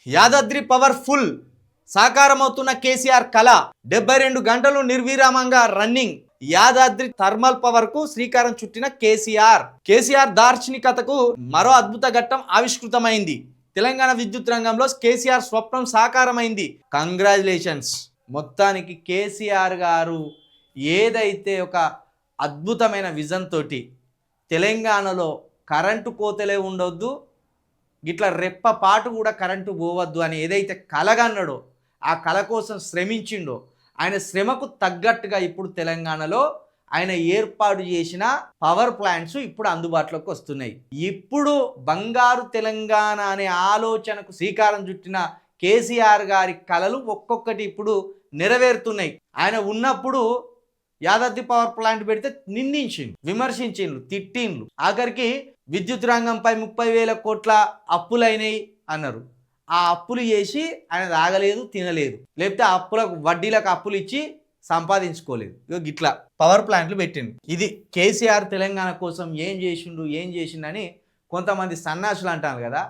Yadadri powerful సాకారమవుతున్న KCR కళ 72 గంటలు నిర్విరామంగా రన్నింగ్ యాదాద్రి థర్మల్ పవర్ కు శ్రీకారం చుట్టిన కేసీఆర్ దార్శనికతకు మరో అద్భుత ఘట్టం ఆవిష్కృతమైంది. తెలంగాణ విద్యుత్ రంగంలో కేసీఆర్ స్వప్నం సాకారమైంది. కంగ్రాచులేషన్స్. మొత్తానికి కేసీఆర్ గారు ఏదైతే ఒక అద్భుతమైన విజన్ తోటి తెలంగాణలో కరెంటు కోతలే ఉండొద్దు, ఇట్లా రెప్పపాటు కూడా కరెంటు పోవద్దు అని ఏదైతే కలగన్నాడో ఆ కళ కోసం శ్రమించిండో ఆయన శ్రమకు తగ్గట్టుగా ఇప్పుడు తెలంగాణలో ఆయన ఏర్పాటు చేసిన పవర్ ప్లాంట్స్ ఇప్పుడు అందుబాటులోకి వస్తున్నాయి. ఇప్పుడు బంగారు తెలంగాణ అనే ఆలోచనకు శ్రీకారం చుట్టిన కేసీఆర్ గారి కళలు ఒక్కొక్కటి ఇప్పుడు నెరవేరుతున్నాయి. ఆయన ఉన్నప్పుడు యాదాద్రి పవర్ ప్లాంట్ పెడితే నిందించిండు, విమర్శించిండ్రు, తిట్టిండ్రు. ఆఖరికి విద్యుత్ రంగంపై 30,000 కోట్ల అప్పులైనాయి అన్నారు. ఆ అప్పులు చేసి ఆయన తాగలేదు, తినలేదు, లేకపోతే అప్పులకు వడ్డీలకు అప్పులు ఇచ్చి సంపాదించుకోలేదు. ఇట్లా పవర్ ప్లాంట్లు పెట్టిండు. ఇది కేసీఆర్ తెలంగాణ కోసం ఏం చేసిండు అని కొంతమంది సన్నాసులు అంటారు కదా.